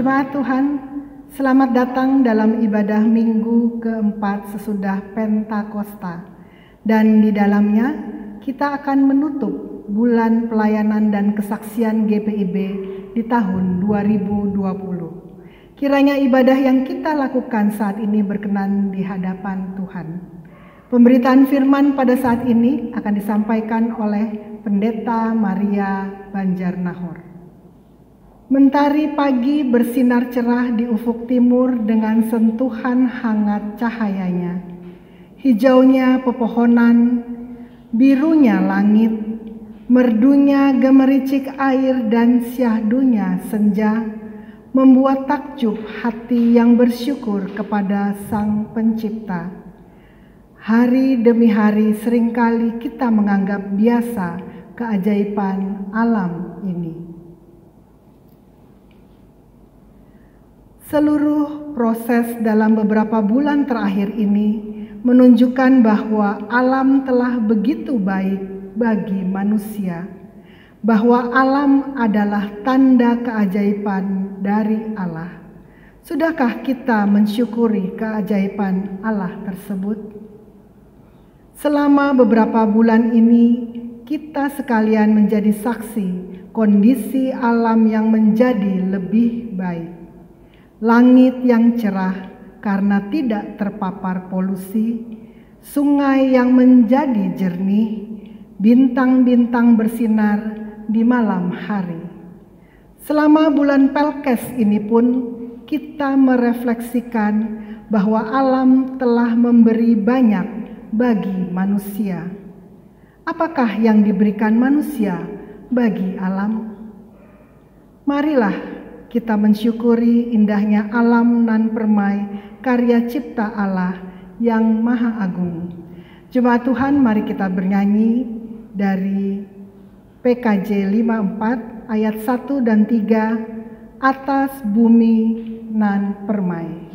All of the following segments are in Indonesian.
Jemaat Tuhan, selamat datang dalam ibadah minggu keempat sesudah Pentakosta. Dan di dalamnya kita akan menutup bulan pelayanan dan kesaksian GPIB di tahun 2020. Kiranya ibadah yang kita lakukan saat ini berkenan di hadapan Tuhan. Pemberitaan firman pada saat ini akan disampaikan oleh Pendeta Maria Banjarnahor. Mentari pagi bersinar cerah di ufuk timur dengan sentuhan hangat cahayanya. Hijaunya pepohonan, birunya langit, merdunya gemericik air dan syahdunya senja membuat takjub hati yang bersyukur kepada Sang Pencipta. Hari demi hari seringkali kita menganggap biasa keajaiban alam ini. Seluruh proses dalam beberapa bulan terakhir ini menunjukkan bahwa alam telah begitu baik bagi manusia, bahwa alam adalah tanda keajaiban dari Allah. Sudahkah kita mensyukuri keajaiban Allah tersebut? Selama beberapa bulan ini, kita sekalian menjadi saksi kondisi alam yang menjadi lebih baik. Langit yang cerah karena tidak terpapar polusi, sungai yang menjadi jernih, bintang-bintang bersinar di malam hari. Selama bulan Pelkes ini pun kita merefleksikan bahwa alam telah memberi banyak bagi manusia. Apakah yang diberikan manusia bagi alam? Marilah kita mensyukuri indahnya alam nan permai karya cipta Allah yang maha agung. Jemaat Tuhan, mari kita bernyanyi dari PKJ 54 ayat 1 dan 3, atas bumi nan permai.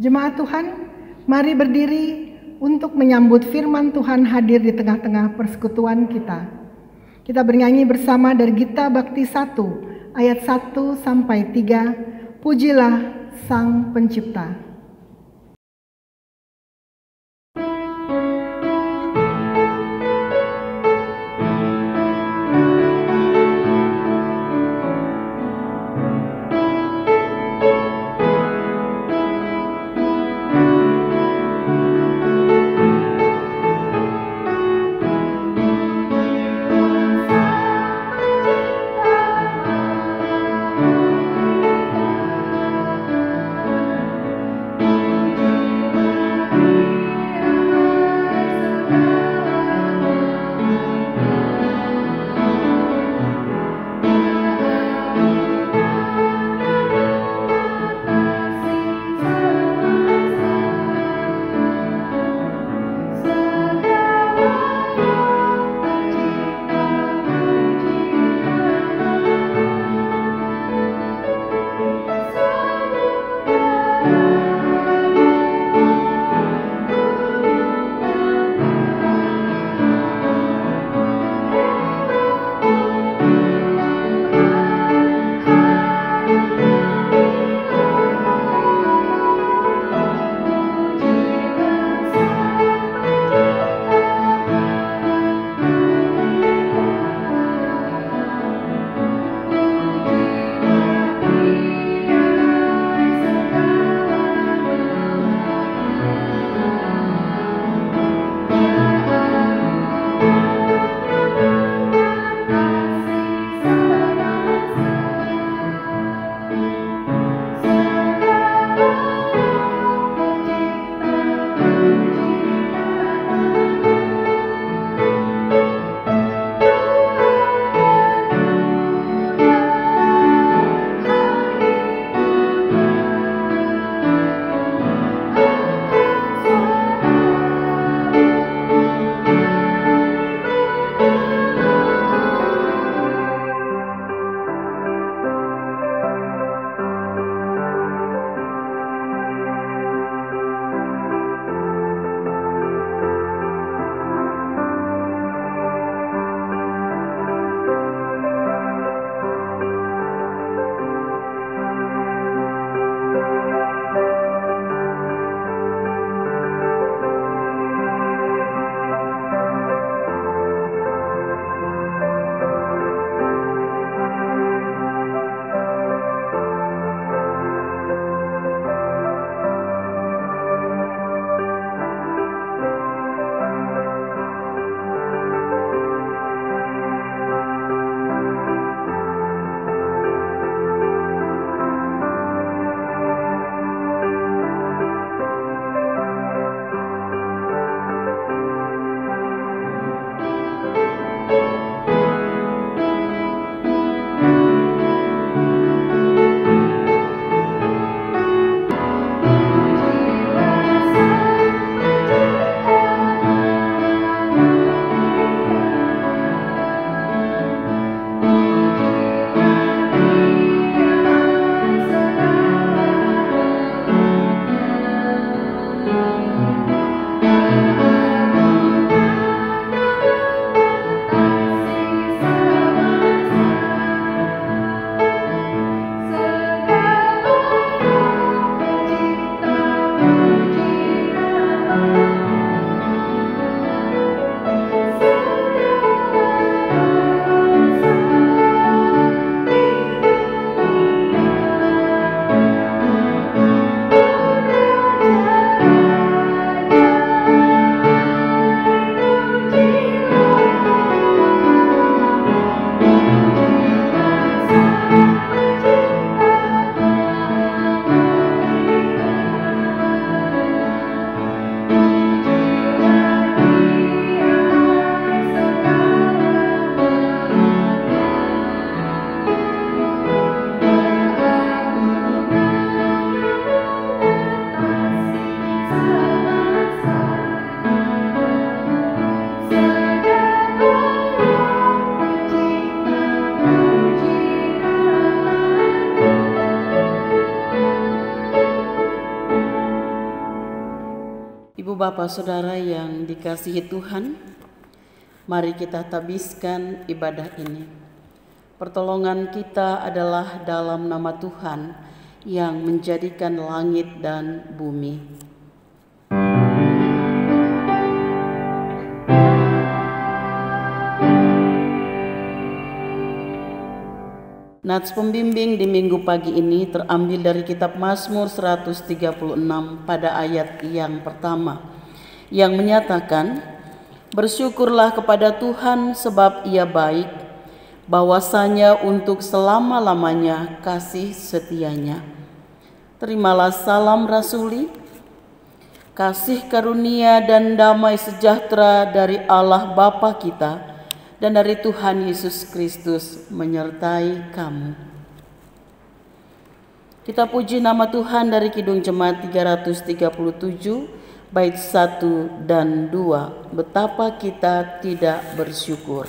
Jemaat Tuhan, mari berdiri untuk menyambut firman Tuhan hadir di tengah-tengah persekutuan kita. Kita bernyanyi bersama dari Gita Bakti 1 ayat 1 sampai 3, Pujilah Sang Pencipta. Ibu Bapak Saudara yang dikasihi Tuhan, mari kita tabiskan ibadah ini. Pertolongan kita adalah dalam nama Tuhan yang menjadikan langit dan bumi. Nats pembimbing di minggu pagi ini terambil dari kitab Mazmur 136 pada ayat yang pertama, yang menyatakan, "Bersyukurlah kepada Tuhan sebab Ia baik, bahwasanya untuk selama-lamanya kasih setianya." Terimalah salam rasuli, kasih karunia dan damai sejahtera dari Allah Bapa kita dan dari Tuhan Yesus Kristus menyertai kamu. Kita puji nama Tuhan dari Kidung Jemaat 337 bait 1 dan 2. Betapa kita tidak bersyukur.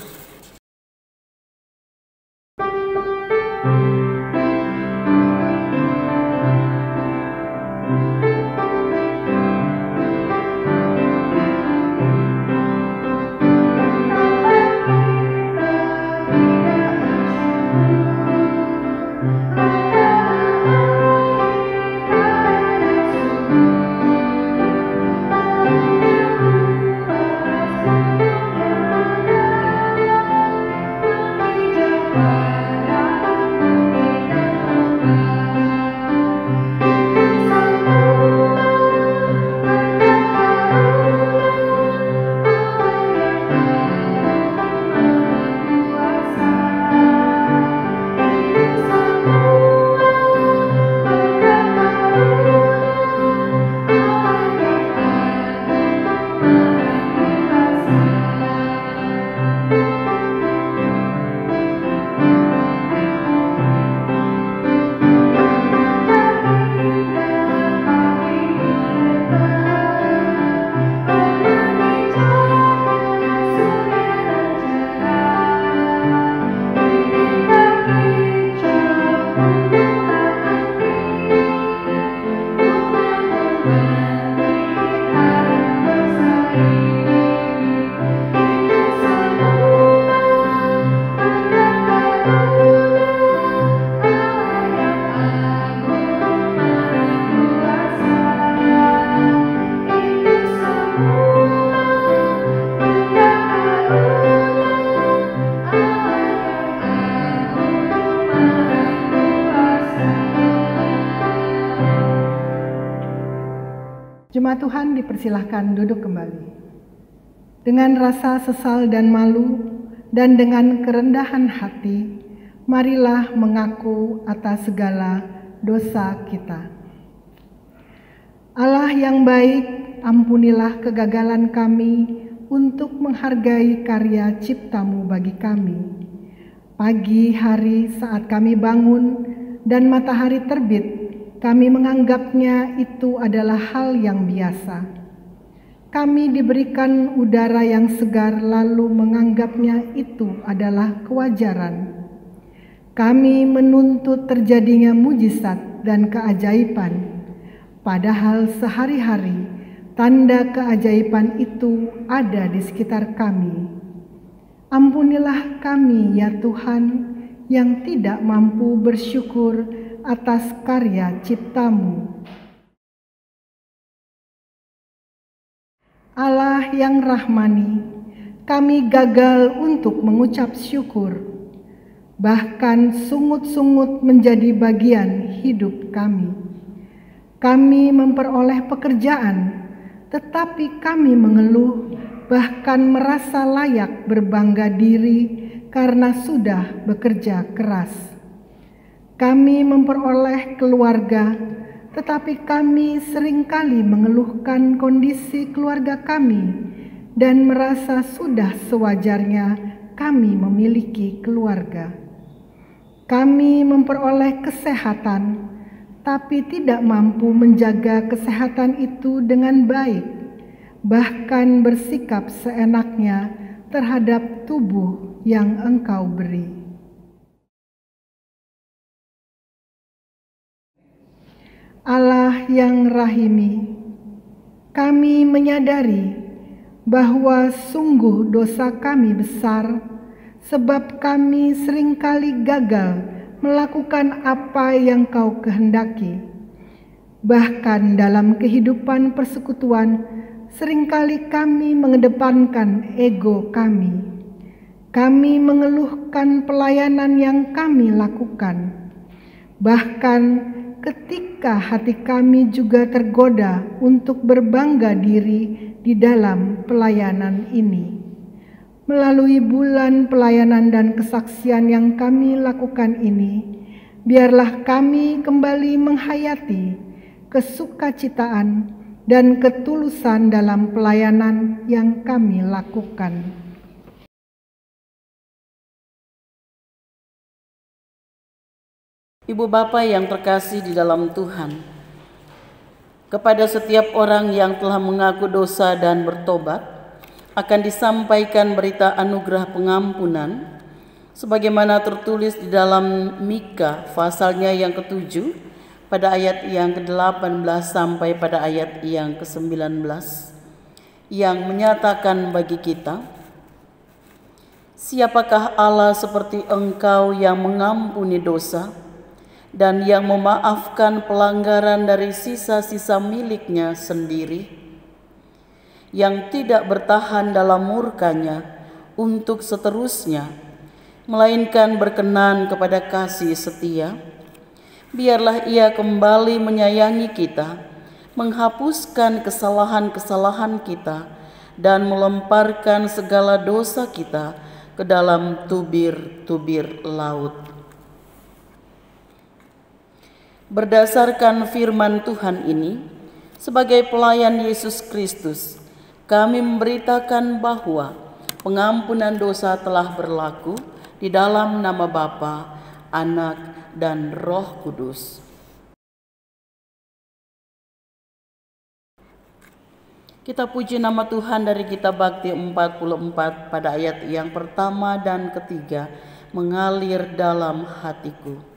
Jemaat Tuhan dipersilahkan duduk kembali. Dengan rasa sesal dan malu dan dengan kerendahan hati, marilah mengaku atas segala dosa kita. Allah yang baik, ampunilah kegagalan kami untuk menghargai karya cipta-Mu bagi kami. Pagi hari saat kami bangun dan matahari terbit, kami menganggapnya itu adalah hal yang biasa. Kami diberikan udara yang segar lalu menganggapnya itu adalah kewajaran. Kami menuntut terjadinya mujizat dan keajaiban, padahal sehari-hari tanda keajaiban itu ada di sekitar kami. Ampunilah kami ya Tuhan yang tidak mampu bersyukur atas karya cipta-Mu. Allah yang rahmani, kami gagal untuk mengucap syukur. Bahkan sungut-sungut menjadi bagian hidup kami. Kami memperoleh pekerjaan, tetapi kami mengeluh, bahkan merasa layak berbangga diri karena sudah bekerja keras. Kami memperoleh keluarga, tetapi kami seringkali mengeluhkan kondisi keluarga kami dan merasa sudah sewajarnya kami memiliki keluarga. Kami memperoleh kesehatan, tapi tidak mampu menjaga kesehatan itu dengan baik, bahkan bersikap seenaknya terhadap tubuh yang Engkau beri. Allah yang rahimi, kami menyadari bahwa sungguh dosa kami besar, sebab kami seringkali gagal melakukan apa yang Kau kehendaki. Bahkan dalam kehidupan persekutuan, seringkali kami mengedepankan ego kami. Kami mengeluhkan pelayanan yang kami lakukan. Bahkan ketika hati kami juga tergoda untuk berbangga diri di dalam pelayanan ini. Melalui bulan pelayanan dan kesaksian yang kami lakukan ini, biarlah kami kembali menghayati kesukacitaan dan ketulusan dalam pelayanan yang kami lakukan. Ibu Bapa yang terkasih di dalam Tuhan, kepada setiap orang yang telah mengaku dosa dan bertobat, akan disampaikan berita anugerah pengampunan, sebagaimana tertulis di dalam Mika pasalnya yang ke-7, pada ayat yang ke-18 sampai pada ayat yang ke-19, yang menyatakan bagi kita, siapakah Allah seperti Engkau yang mengampuni dosa dan yang memaafkan pelanggaran dari sisa-sisa miliknya sendiri, yang tidak bertahan dalam murkanya untuk seterusnya, melainkan berkenan kepada kasih setia. Biarlah Ia kembali menyayangi kita, menghapuskan kesalahan-kesalahan kita, dan melemparkan segala dosa kita ke dalam tubir-tubir laut. Berdasarkan firman Tuhan ini, sebagai pelayan Yesus Kristus, kami memberitakan bahwa pengampunan dosa telah berlaku di dalam nama Bapa, Anak, dan Roh Kudus. Kita puji nama Tuhan dari Kitab Bakti 44 pada ayat yang pertama dan ketiga, mengalir dalam hatiku.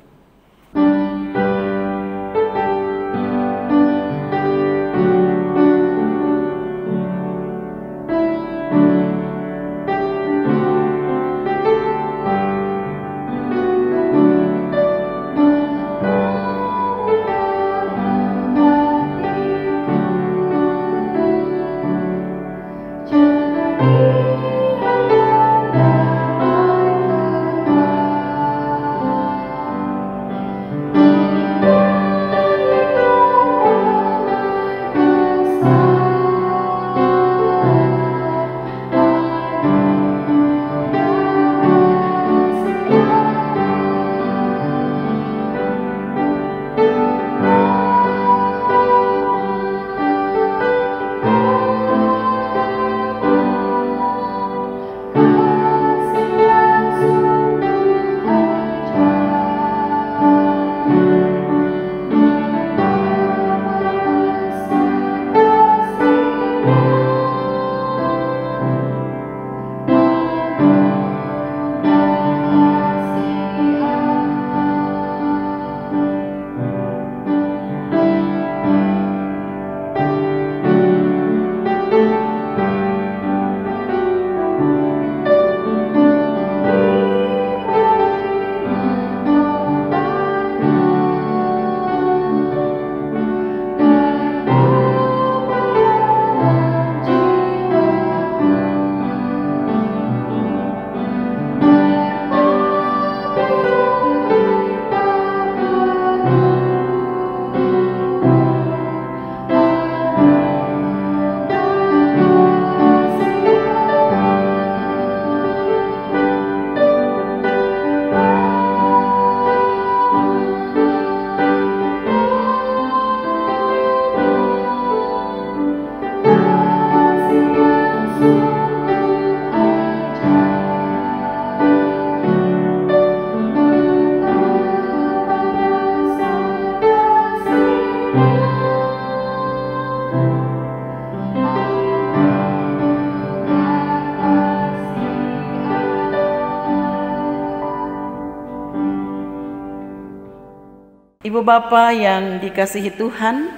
Ibu Bapa yang dikasihi Tuhan,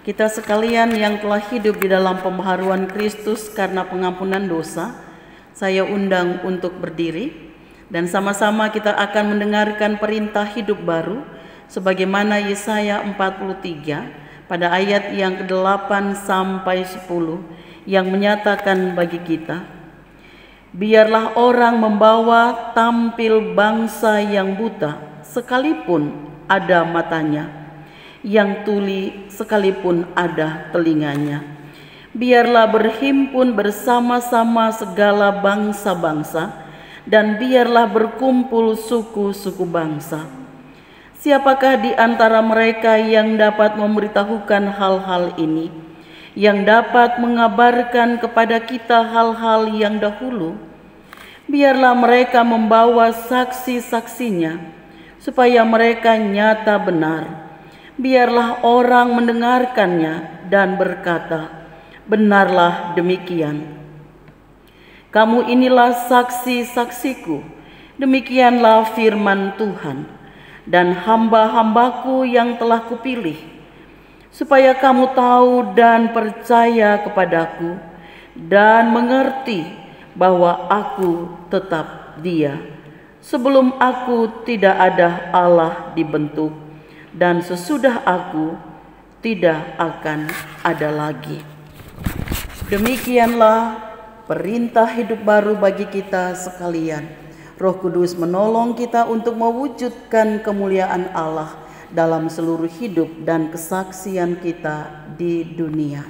Kita sekalian yang telah hidup di dalam pembaharuan Kristus karena pengampunan dosa, saya undang untuk berdiri dan sama-sama kita akan mendengarkan perintah hidup baru sebagaimana Yesaya 43 pada ayat yang ke-8 sampai 10 yang menyatakan bagi kita, biarlah orang membawa tampil bangsa yang buta sekalipun ada matanya, yang tuli sekalipun ada telinganya. Biarlah berhimpun bersama-sama segala bangsa-bangsa, dan biarlah berkumpul suku-suku bangsa. Siapakah di antara mereka yang dapat memberitahukan hal-hal ini, yang dapat mengabarkan kepada kita hal-hal yang dahulu? Biarlah mereka membawa saksi-saksinya, supaya mereka nyata benar. Biarlah orang mendengarkannya dan berkata, benarlah demikian. Kamu inilah saksi-saksiku, demikianlah firman Tuhan, dan hamba-hambaku yang telah kupilih, supaya kamu tahu dan percaya kepadaku, dan mengerti bahwa aku tetap Dia. Sebelum aku tidak ada Allah dibentuk, dan sesudah aku tidak akan ada lagi. Demikianlah perintah hidup baru bagi kita sekalian. Roh Kudus menolong kita untuk mewujudkan kemuliaan Allah dalam seluruh hidup dan kesaksian kita di dunia.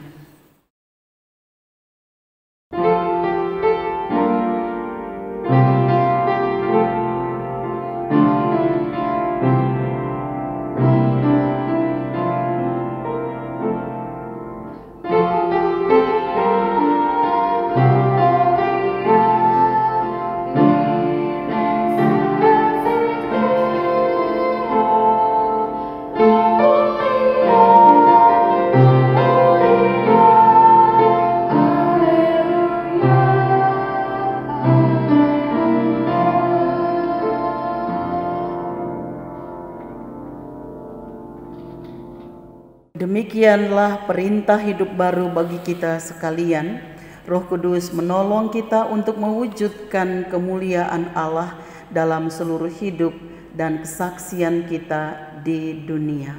Demikianlah perintah hidup baru bagi kita sekalian. Roh Kudus menolong kita untuk mewujudkan kemuliaan Allah dalam seluruh hidup dan kesaksian kita di dunia.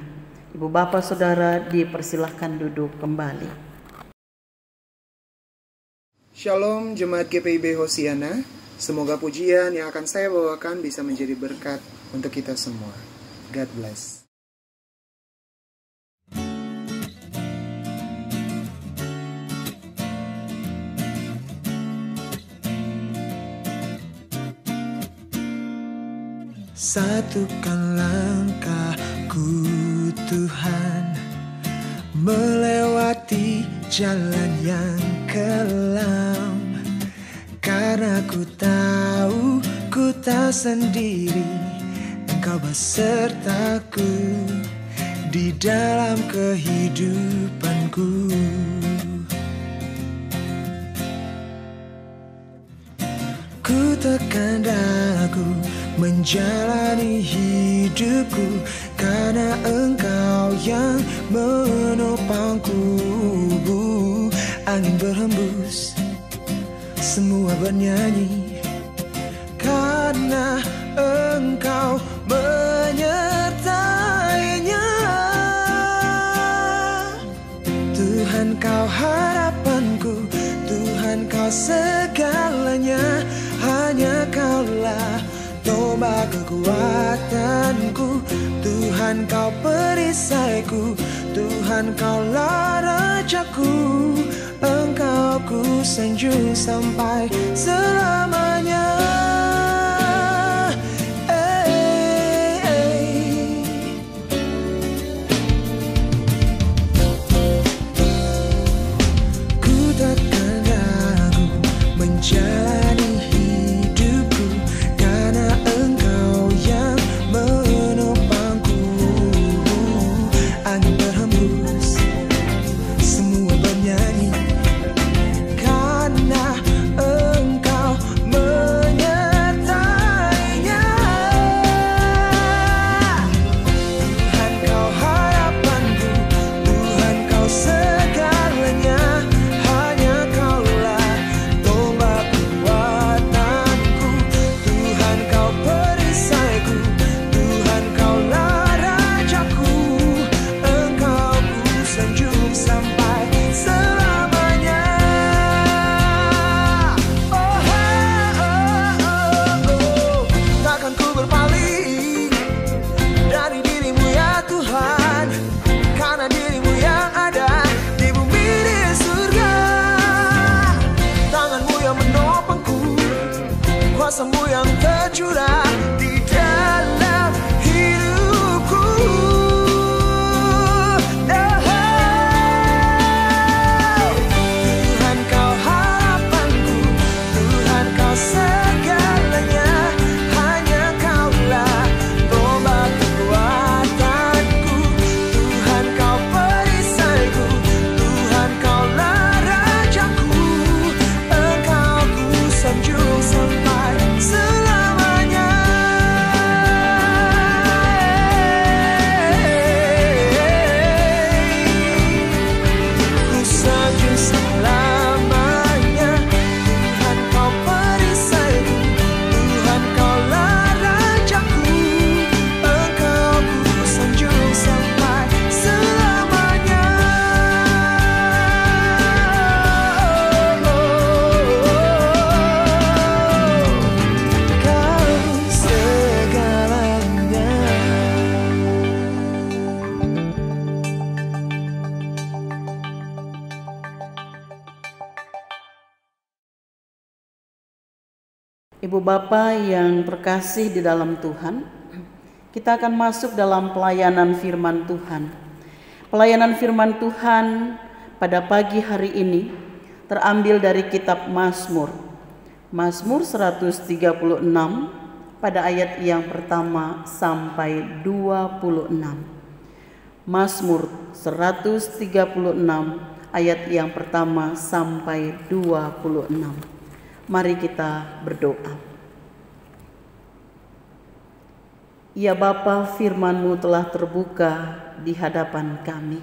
Ibu Bapak Saudara dipersilahkan duduk kembali. Shalom Jemaat GPIB Hosiana. Semoga pujian yang akan saya bawakan bisa menjadi berkat untuk kita semua. God bless. Satukan langkahku Tuhan, melewati jalan yang kelam, karena ku tahu ku tak sendiri, Engkau besertaku di dalam kehidupanku. Ku tekan dagu menjalani hidupku, karena Engkau yang menopangku. Angin berhembus, semua bernyanyi, karena Engkau menyertainya. Tuhan Kau harapanku, Tuhan Kau segalanya, hanya Kaulah tombak kekuatanku. Tuhan Kau perisaiku, Tuhan Kaulah rajaku. Engkau ku sanjung sampai selamanya. Ku takkan ragu menjalani hidupku, karena Engkau yang menopangku. Angin berhembus, semua bernyanyi, karena Engkau menyertai. Ibu Bapa yang terkasih di dalam Tuhan, kita akan masuk dalam pelayanan firman Tuhan. Pelayanan firman Tuhan pada pagi hari ini terambil dari kitab Mazmur. Mazmur 136 pada ayat yang pertama sampai 26. Mazmur 136 ayat yang pertama sampai 26. Mari kita berdoa. Ya Bapa, firman-Mu telah terbuka di hadapan kami.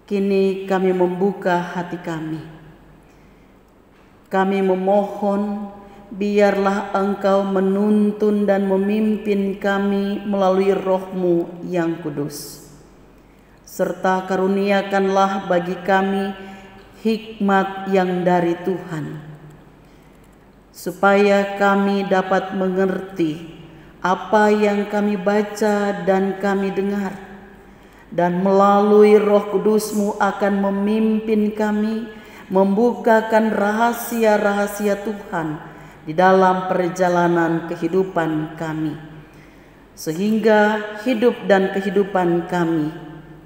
Kini kami membuka hati kami. Kami memohon, biarlah Engkau menuntun dan memimpin kami melalui Roh-Mu yang kudus. Serta karuniakanlah bagi kami hikmat yang dari Tuhan, supaya kami dapat mengerti apa yang kami baca dan kami dengar, dan melalui Roh Kudus-Mu akan memimpin kami membukakan rahasia-rahasia Tuhan di dalam perjalanan kehidupan kami, sehingga hidup dan kehidupan kami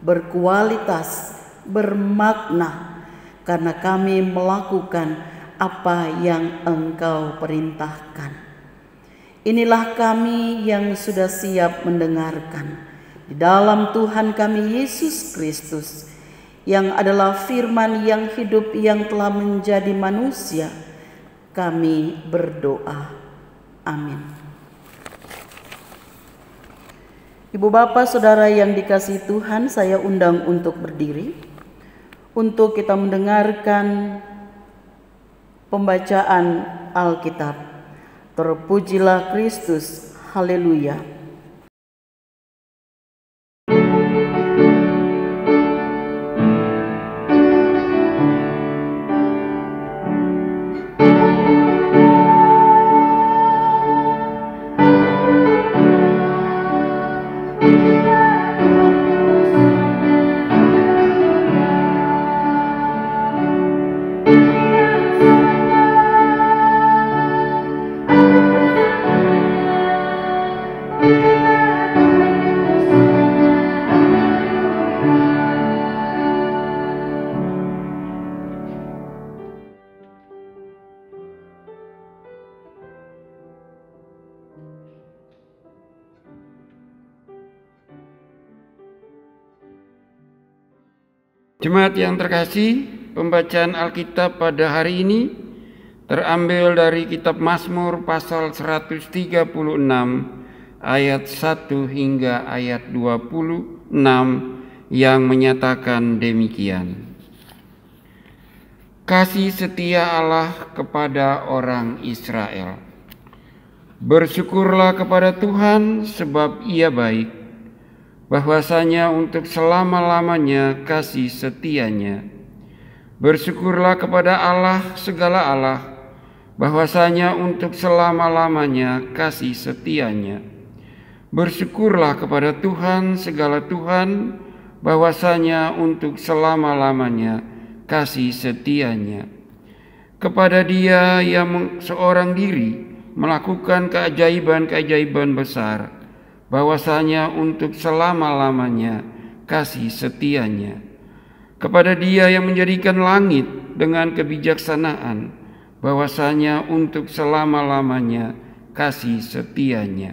berkualitas, bermakna, karena kami melakukan apa yang Engkau perintahkan. Inilah kami yang sudah siap mendengarkan di dalam Tuhan kami Yesus Kristus, yang adalah firman yang hidup yang telah menjadi manusia. Kami berdoa. Amin. Ibu Bapak Saudara yang dikasihi Tuhan, saya undang untuk berdiri untuk kita mendengarkan pembacaan Alkitab. Terpujilah Kristus, haleluya. Jemaat yang terkasih, pembacaan Alkitab pada hari ini terambil dari kitab Mazmur pasal 136 ayat 1 hingga ayat 26 yang menyatakan demikian. Kasih setia Allah kepada orang Israel. Bersyukurlah kepada Tuhan sebab Ia baik, bahwasanya untuk selama-lamanya kasih setianya. Bersyukurlah kepada Allah segala Allah, bahwasanya untuk selama-lamanya kasih setianya. Bersyukurlah kepada Tuhan segala Tuhan, bahwasanya untuk selama-lamanya kasih setianya. Kepada Dia yang seorang diri melakukan keajaiban-keajaiban besar, bahwasanya untuk selama-lamanya kasih setianya. Kepada Dia yang menjadikan langit dengan kebijaksanaan, bahwasanya untuk selama-lamanya kasih setianya.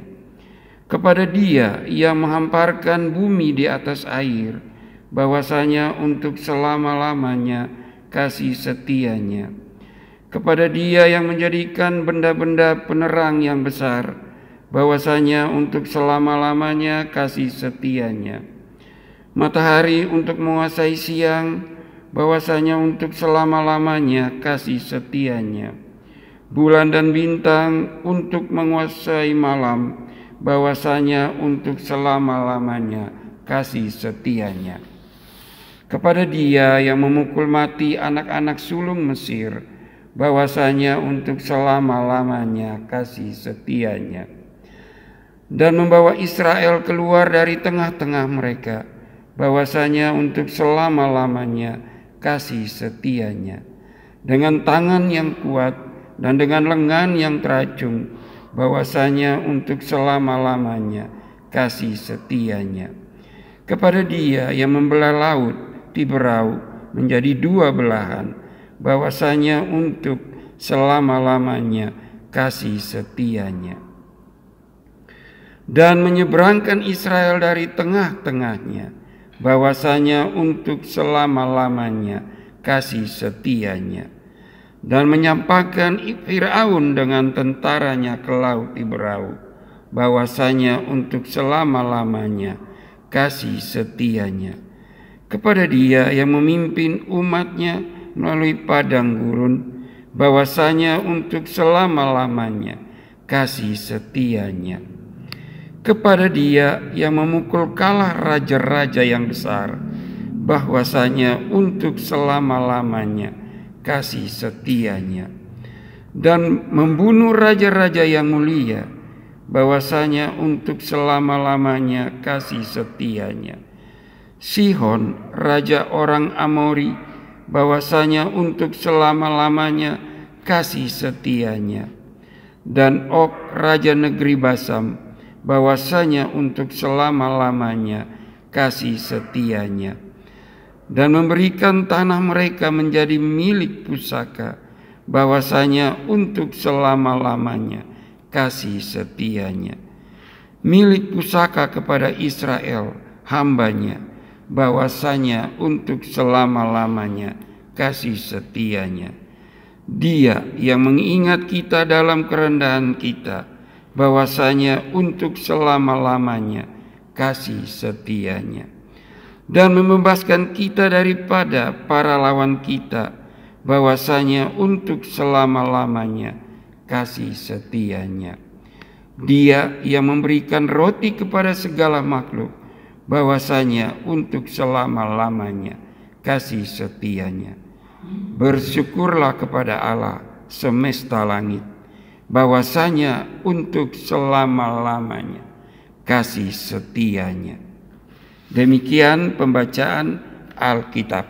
Kepada Dia yang menghamparkan bumi di atas air, bahwasanya untuk selama-lamanya kasih setianya. Kepada Dia yang menjadikan benda-benda penerang yang besar, bahwasanya untuk selama-lamanya kasih setianya. Matahari untuk menguasai siang, bahwasanya untuk selama-lamanya kasih setianya. Bulan dan bintang untuk menguasai malam, bahwasanya untuk selama-lamanya kasih setianya. Kepada Dia yang memukul mati anak-anak sulung Mesir, bahwasanya untuk selama-lamanya kasih setianya. Dan membawa Israel keluar dari tengah-tengah mereka, bahwasanya untuk selama-lamanya kasih setianya. Dengan tangan yang kuat dan dengan lengan yang teracung, bahwasanya untuk selama-lamanya kasih setianya. Kepada Dia yang membelah laut Tiberau menjadi dua belahan, bahwasanya untuk selama-lamanya kasih setianya. Dan menyeberangkan Israel dari tengah-tengahnya, bahwasanya untuk selama-lamanya kasih setianya. Dan menyampaikan Firaun dengan tentaranya ke laut Tiberau, bahwasanya untuk selama-lamanya kasih setianya. Kepada Dia yang memimpin umatnya melalui padang gurun, bahwasanya untuk selama-lamanya kasih setianya. Kepada Dia yang memukul kalah raja-raja yang besar, bahwasanya untuk selama-lamanya kasih setianya. Dan membunuh raja-raja yang mulia, bahwasanya untuk selama-lamanya kasih setianya. Sihon, raja orang Amori, bahwasanya untuk selama-lamanya kasih setianya. Dan Og, raja negeri Basam, bahwasanya untuk selama-lamanya kasih setianya. Dan memberikan tanah mereka menjadi milik pusaka, bahwasanya untuk selama-lamanya kasih setianya. Milik pusaka kepada Israel hambanya, bahwasanya untuk selama-lamanya kasih setianya. Dia yang mengingat kita dalam kerendahan kita, bahwasanya untuk selama-lamanya kasih setianya. Dan membebaskan kita daripada para lawan kita, bahwasanya untuk selama-lamanya kasih setianya. Dia yang memberikan roti kepada segala makhluk, bahwasanya untuk selama-lamanya kasih setianya. Bersyukurlah kepada Allah semesta langit, bahwasanya untuk selama-lamanya kasih setianya. Demikian pembacaan Alkitab.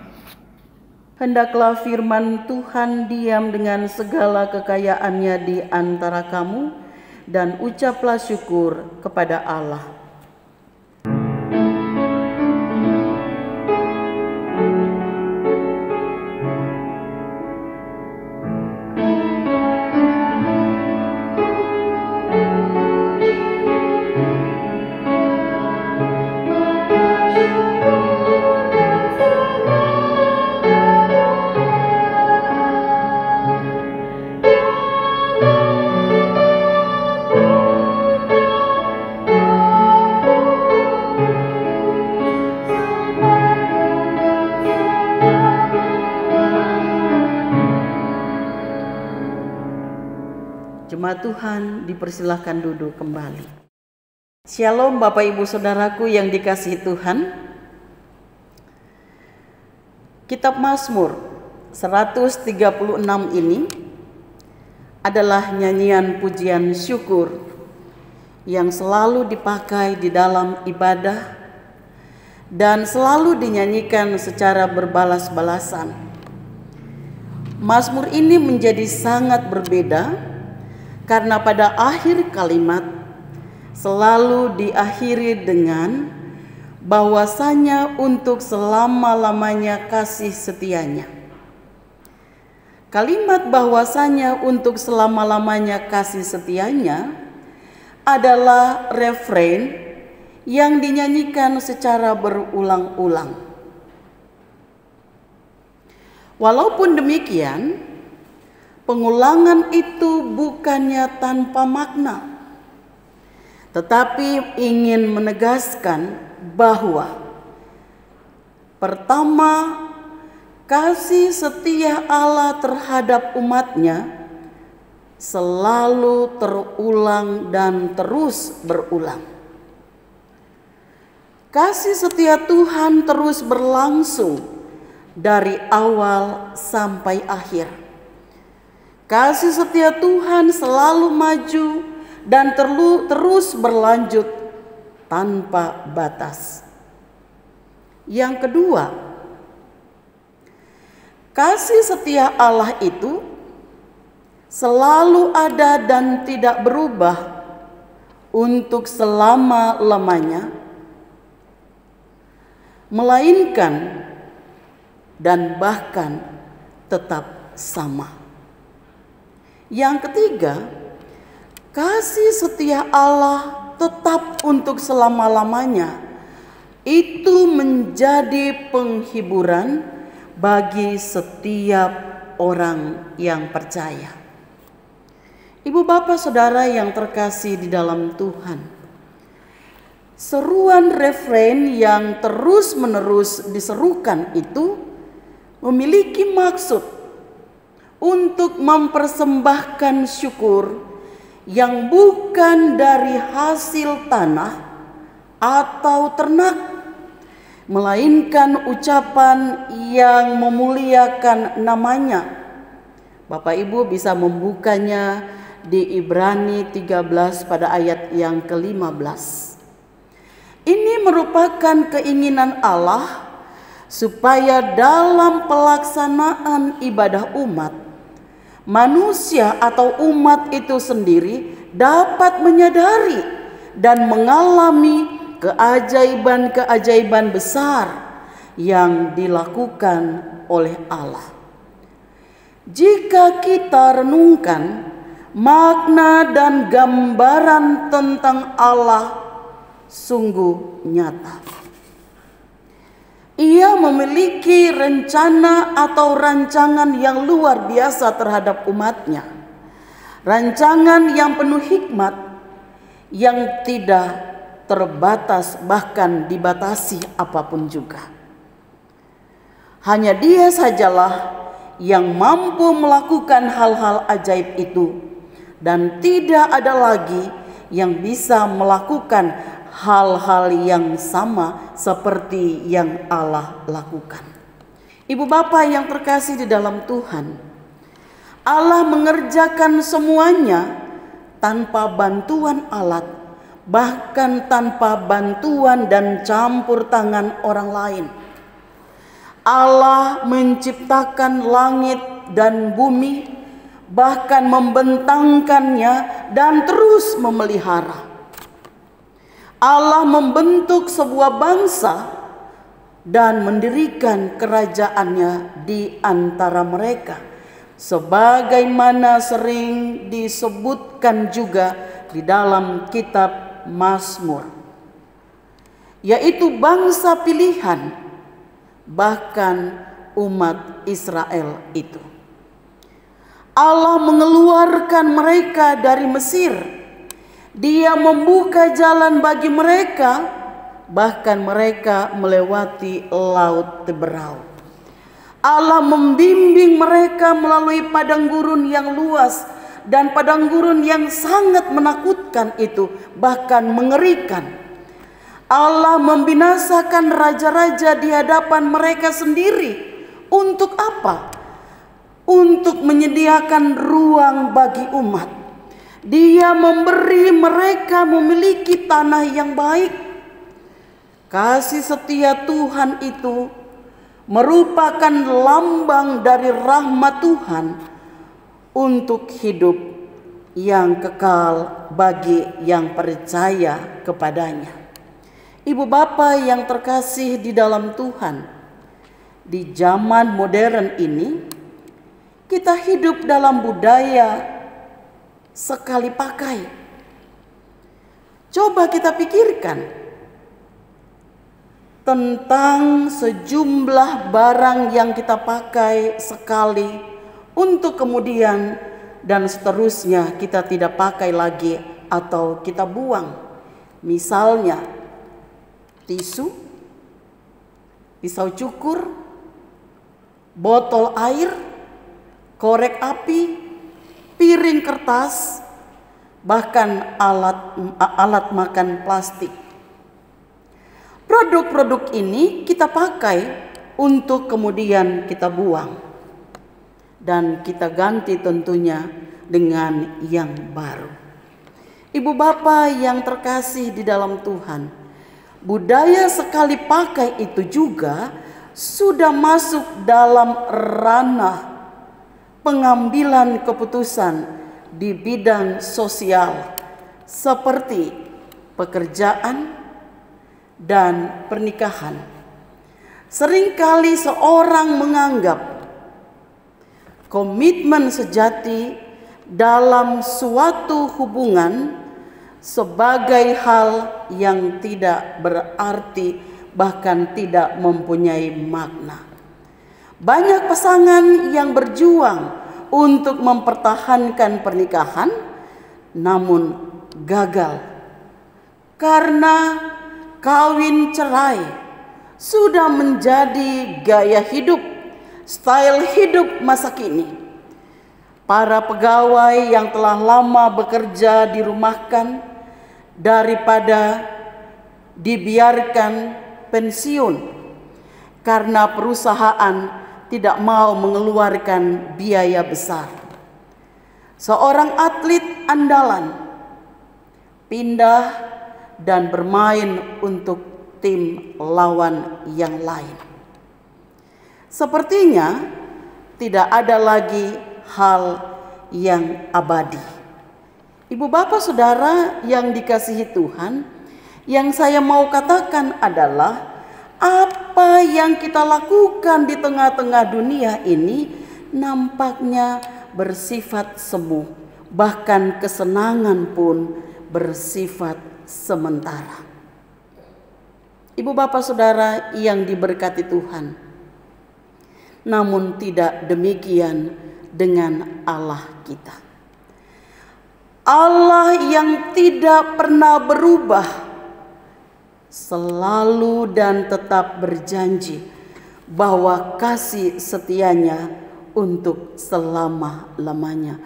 Hendaklah firman Tuhan diam dengan segala kekayaannya di antara kamu, dan ucaplah syukur kepada Allah. Jemaat Tuhan dipersilahkan duduk kembali. Shalom Bapak Ibu Saudaraku yang dikasihi Tuhan. Kitab Mazmur 136 ini adalah nyanyian pujian syukur yang selalu dipakai di dalam ibadah dan selalu dinyanyikan secara berbalas-balasan. Mazmur ini menjadi sangat berbeda karena pada akhir kalimat selalu diakhiri dengan bahwasanya untuk selama-lamanya kasih setianya. Kalimat bahwasanya untuk selama-lamanya kasih setianya adalah refrain yang dinyanyikan secara berulang-ulang. Walaupun demikian, pengulangan itu bukannya tanpa makna, tetapi ingin menegaskan bahwa pertama, kasih setia Allah terhadap umatnya selalu terulang dan terus berulang. Kasih setia Tuhan terus berlangsung dari awal sampai akhir. Kasih setia Tuhan selalu maju dan terus berlanjut tanpa batas. Yang kedua, kasih setia Allah itu selalu ada dan tidak berubah untuk selama-lamanya, melainkan dan bahkan tetap sama. Yang ketiga, kasih setia Allah tetap untuk selama-lamanya. Itu menjadi penghiburan bagi setiap orang yang percaya. Ibu bapak saudara yang terkasih di dalam Tuhan, seruan refrain yang terus-menerus diserukan itu memiliki maksud untuk mempersembahkan syukur yang bukan dari hasil tanah atau ternak, melainkan ucapan yang memuliakan namanya. Bapak Ibu bisa membukanya di Ibrani 13 pada ayat yang ke-15. Ini merupakan keinginan Allah supaya dalam pelaksanaan ibadah umat, manusia atau umat itu sendiri dapat menyadari dan mengalami keajaiban-keajaiban besar yang dilakukan oleh Allah. Jika kita renungkan makna dan gambaran tentang Allah sungguh nyata. Ia memiliki rencana atau rancangan yang luar biasa terhadap umatnya. Rancangan yang penuh hikmat, yang tidak terbatas bahkan dibatasi apapun juga. Hanya Dia sajalah yang mampu melakukan hal-hal ajaib itu, dan tidak ada lagi yang bisa melakukan hal-hal yang sama seperti yang Allah lakukan. Ibu bapak yang terkasih di dalam Tuhan, Allah mengerjakan semuanya tanpa bantuan alat, bahkan tanpa bantuan dan campur tangan orang lain. Allah menciptakan langit dan bumi, bahkan membentangkannya dan terus memelihara. Allah membentuk sebuah bangsa dan mendirikan kerajaannya di antara mereka, sebagaimana sering disebutkan juga di dalam kitab Mazmur, yaitu bangsa pilihan, bahkan umat Israel itu. Allah mengeluarkan mereka dari Mesir. Dia membuka jalan bagi mereka, bahkan mereka melewati laut Teberau. Allah membimbing mereka melalui padang gurun yang luas dan padang gurun yang sangat menakutkan itu, bahkan mengerikan. Allah membinasakan raja-raja di hadapan mereka sendiri. Untuk apa? Untuk menyediakan ruang bagi umat. Dia memberi mereka memiliki tanah yang baik. Kasih setia Tuhan itu merupakan lambang dari rahmat Tuhan untuk hidup yang kekal bagi yang percaya kepadanya. Ibu bapak yang terkasih di dalam Tuhan, di zaman modern ini kita hidup dalam budaya sekali pakai. Coba kita pikirkan tentang sejumlah barang yang kita pakai sekali untuk kemudian dan seterusnya kita tidak pakai lagi atau kita buang. Misalnya tisu, pisau cukur, botol air, korek api, piring kertas, bahkan alat makan plastik. Produk-produk ini kita pakai untuk kemudian kita buang. Dan kita ganti tentunya dengan yang baru. Ibu bapak yang terkasih di dalam Tuhan, budaya sekali pakai itu juga sudah masuk dalam ranah pengambilan keputusan di bidang sosial seperti pekerjaan dan pernikahan. Seringkali seorang menganggap komitmen sejati dalam suatu hubungan sebagai hal yang tidak berarti, bahkan tidak mempunyai makna. Banyak pasangan yang berjuang untuk mempertahankan pernikahan namun gagal karena kawin cerai sudah menjadi gaya hidup, style hidup masa kini. Para pegawai yang telah lama bekerja dirumahkan daripada dibiarkan pensiun karena perusahaan tidak mau mengeluarkan biaya besar. Seorang atlet andalan pindah dan bermain untuk tim lawan yang lain. Sepertinya tidak ada lagi hal yang abadi. Ibu bapak saudara yang dikasihi Tuhan, yang saya mau katakan adalah apa yang kita lakukan di tengah-tengah dunia ini nampaknya bersifat semu, bahkan kesenangan pun bersifat sementara. Ibu bapak saudara yang diberkati Tuhan, namun tidak demikian dengan Allah kita. Allah yang tidak pernah berubah, selalu dan tetap berjanji bahwa kasih setianya untuk selama-lamanya,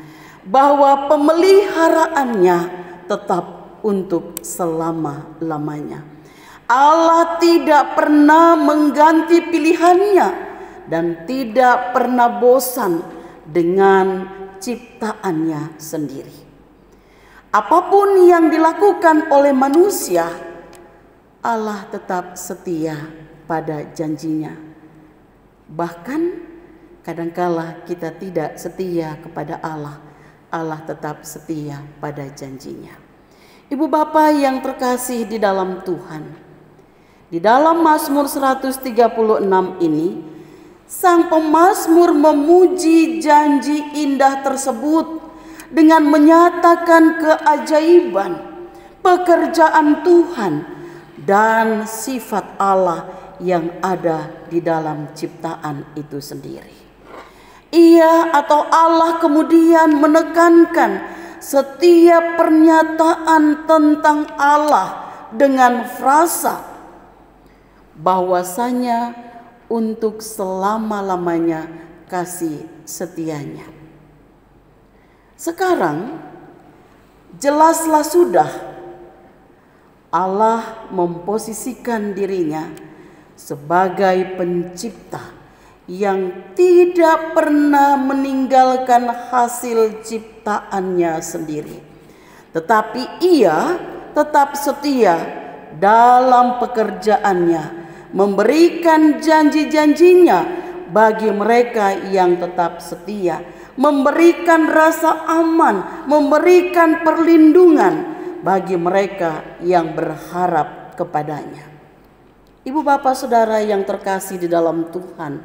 bahwa pemeliharaannya tetap untuk selama-lamanya. Allah tidak pernah mengganti pilihannya dan tidak pernah bosan dengan ciptaannya sendiri. Apapun yang dilakukan oleh manusia, Allah tetap setia pada janjinya. Bahkan kadangkala kita tidak setia kepada Allah, Allah tetap setia pada janjinya. Ibu bapak yang terkasih di dalam Tuhan, di dalam Mazmur 136 ini, sang pemazmur memuji janji indah tersebut dengan menyatakan keajaiban pekerjaan Tuhan dan sifat Allah yang ada di dalam ciptaan itu sendiri. Ia atau Allah kemudian menekankan setiap pernyataan tentang Allah dengan frasa bahwasanya untuk selama-lamanya kasih setianya. Sekarang jelaslah sudah Allah memposisikan dirinya sebagai pencipta yang tidak pernah meninggalkan hasil ciptaannya sendiri, tetapi ia tetap setia dalam pekerjaannya, memberikan janji-janjinya bagi mereka yang tetap setia, memberikan rasa aman, memberikan perlindungan bagi mereka yang berharap kepadanya. Ibu bapak saudara yang terkasih di dalam Tuhan,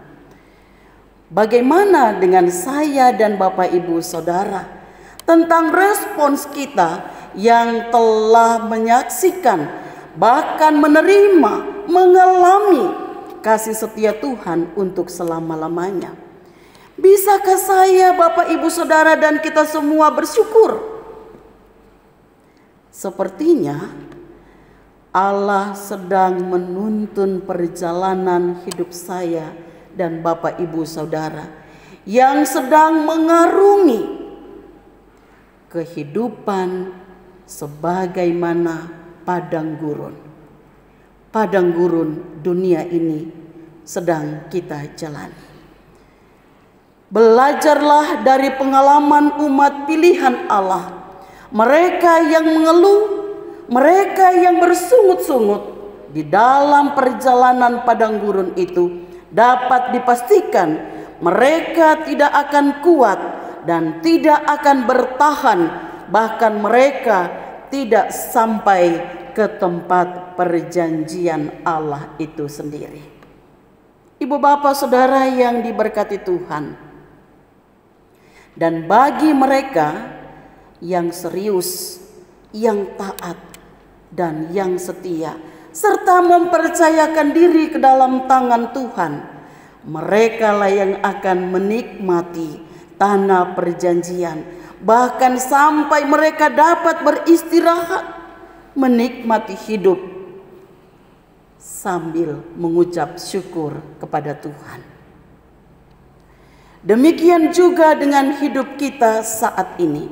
bagaimana dengan saya dan bapak ibu saudara tentang respons kita yang telah menyaksikan, bahkan menerima, mengalami kasih setia Tuhan untuk selama-lamanya? Bisakah saya, bapak ibu saudara dan kita semua bersyukur? Sepertinya Allah sedang menuntun perjalanan hidup saya dan bapak ibu saudara yang sedang mengarungi kehidupan sebagaimana padang gurun. Padang gurun dunia ini sedang kita jalani. Belajarlah dari pengalaman umat pilihan Allah. Mereka yang mengeluh, mereka yang bersungut-sungut di dalam perjalanan padang gurun itu, dapat dipastikan mereka tidak akan kuat dan tidak akan bertahan, bahkan mereka tidak sampai ke tempat perjanjian Allah itu sendiri. Ibu bapak saudara yang diberkati Tuhan, dan bagi mereka yang serius, yang taat, dan yang setia, serta mempercayakan diri ke dalam tangan Tuhan, mereka lah yang akan menikmati tanah perjanjian, bahkan sampai mereka dapat beristirahat, menikmati hidup sambil mengucap syukur kepada Tuhan. Demikian juga dengan hidup kita saat ini.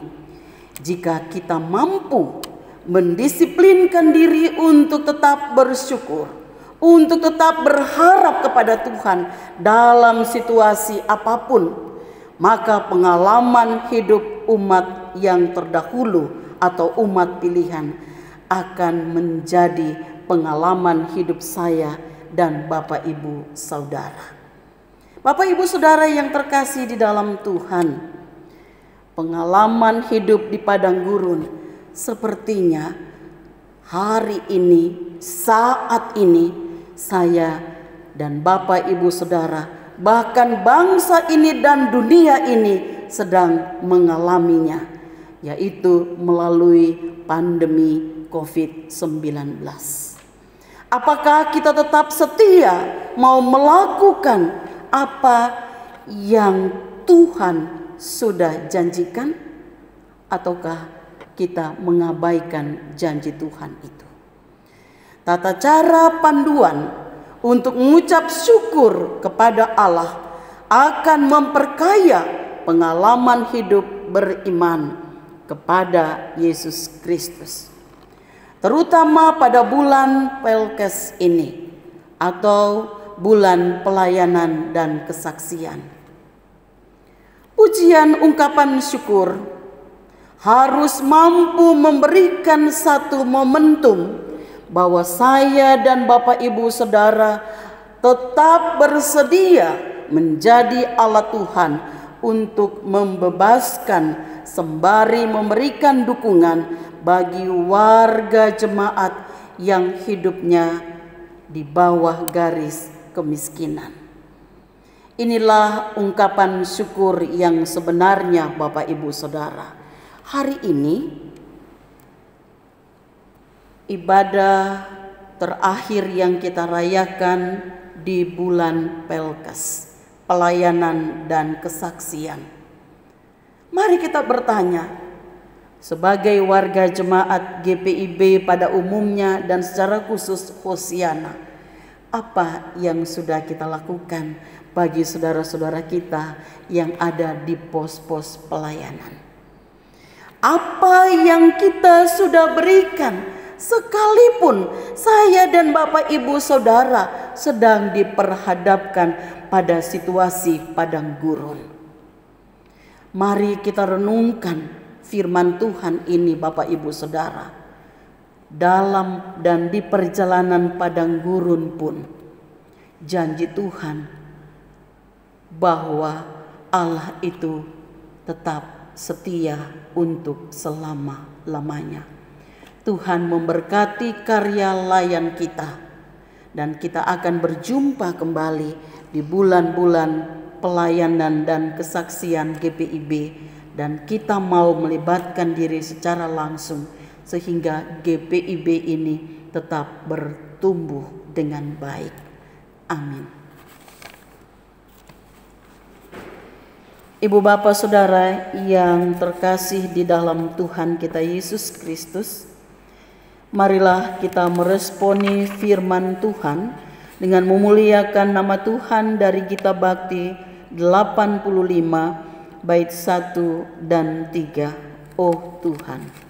Jika kita mampu mendisiplinkan diri untuk tetap bersyukur, untuk tetap berharap kepada Tuhan dalam situasi apapun, maka pengalaman hidup umat yang terdahulu atau umat pilihan akan menjadi pengalaman hidup saya dan Bapak Ibu Saudara. Bapak Ibu Saudara yang terkasih di dalam Tuhan, pengalaman hidup di padang gurun sepertinya hari ini, saat ini, saya dan Bapak Ibu Saudara, bahkan bangsa ini dan dunia ini sedang mengalaminya, yaitu melalui pandemi COVID-19. Apakah kita tetap setia mau melakukan apa yang Tuhan sudah janjikan, ataukah kita mengabaikan janji Tuhan itu? Tata cara panduan untuk mengucap syukur kepada Allah akan memperkaya pengalaman hidup beriman kepada Yesus Kristus, terutama pada bulan Pelkes ini atau bulan pelayanan dan kesaksian. Pujian ungkapan syukur harus mampu memberikan satu momentum bahwa saya dan Bapak Ibu Saudara tetap bersedia menjadi alat Tuhan untuk membebaskan sembari memberikan dukungan bagi warga jemaat yang hidupnya di bawah garis kemiskinan. Inilah ungkapan syukur yang sebenarnya Bapak Ibu Saudara. Hari ini ibadah terakhir yang kita rayakan di bulan Pelkes, pelayanan dan kesaksian. Mari kita bertanya, sebagai warga jemaat GPIB pada umumnya dan secara khusus Hosiana, apa yang sudah kita lakukan bagi saudara-saudara kita yang ada di pos-pos pelayanan? Apa yang kita sudah berikan sekalipun saya dan Bapak Ibu Saudara sedang diperhadapkan pada situasi padang gurun? Mari kita renungkan firman Tuhan ini Bapak Ibu Saudara. Dalam dan di perjalanan padang gurun pun janji Tuhan bahwa Allah itu tetap setia untuk selama-lamanya. Tuhan memberkati karya layan kita, dan kita akan berjumpa kembali di bulan-bulan pelayanan dan kesaksian GPIB, dan kita mau melibatkan diri secara langsung sehingga GPIB ini tetap bertumbuh dengan baik. Amin. Ibu bapak saudara yang terkasih di dalam Tuhan kita Yesus Kristus, marilah kita meresponi firman Tuhan dengan memuliakan nama Tuhan dari Kitab Bakti 85 bait 1 dan 3. Oh Tuhan,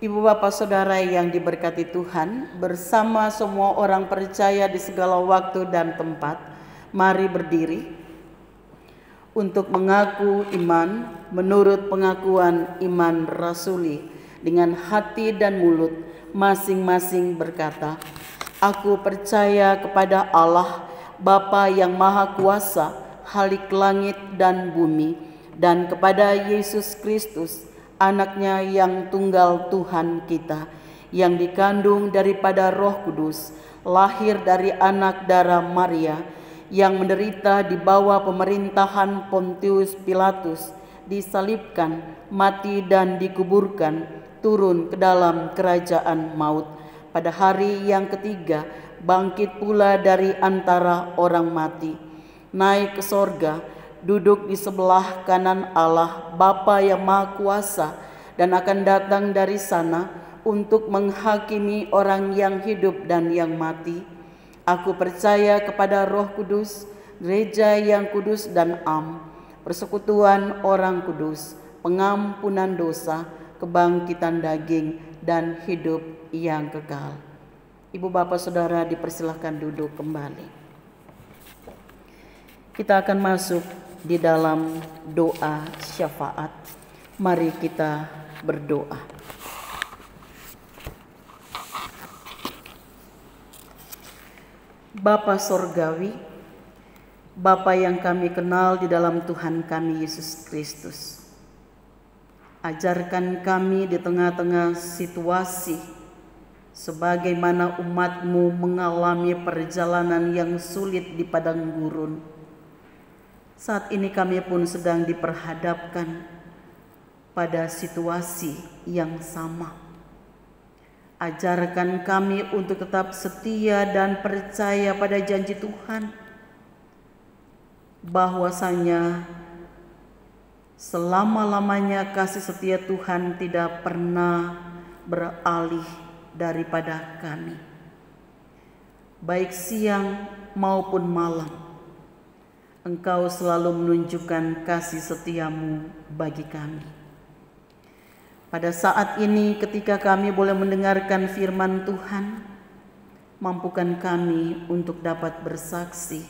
Ibu bapak saudara yang diberkati Tuhan, bersama semua orang percaya di segala waktu dan tempat, mari berdiri untuk mengaku iman menurut pengakuan iman rasuli dengan hati dan mulut masing-masing berkata, aku percaya kepada Allah, Bapa yang Maha Kuasa, Khalik langit dan bumi, dan kepada Yesus Kristus, Anaknya yang tunggal Tuhan kita, yang dikandung daripada Roh Kudus, lahir dari anak darah Maria, yang menderita di bawah pemerintahan Pontius Pilatus, disalibkan, mati dan dikuburkan, turun ke dalam kerajaan maut. Pada hari yang ketiga, bangkit pula dari antara orang mati, naik ke sorga, duduk di sebelah kanan Allah Bapa yang Maha Kuasa, dan akan datang dari sana untuk menghakimi orang yang hidup dan yang mati. Aku percaya kepada Roh Kudus, gereja yang kudus dan am, persekutuan orang kudus, pengampunan dosa, kebangkitan daging, dan hidup yang kekal. Ibu bapak saudara dipersilahkan duduk kembali. Kita akan masuk di dalam doa syafaat. Mari kita berdoa. Bapa Sorgawi, Bapa yang kami kenal di dalam Tuhan kami Yesus Kristus, ajarkan kami di tengah-tengah situasi sebagaimana umat-Mu mengalami perjalanan yang sulit di padang gurun. Saat ini kami pun sedang diperhadapkan pada situasi yang sama. Ajarkan kami untuk tetap setia dan percaya pada janji Tuhan, bahwasanya selama-lamanya kasih setia Tuhan tidak pernah beralih daripada kami, baik siang maupun malam. Engkau selalu menunjukkan kasih setia-Mu bagi kami. Pada saat ini ketika kami boleh mendengarkan firman Tuhan, mampukan kami untuk dapat bersaksi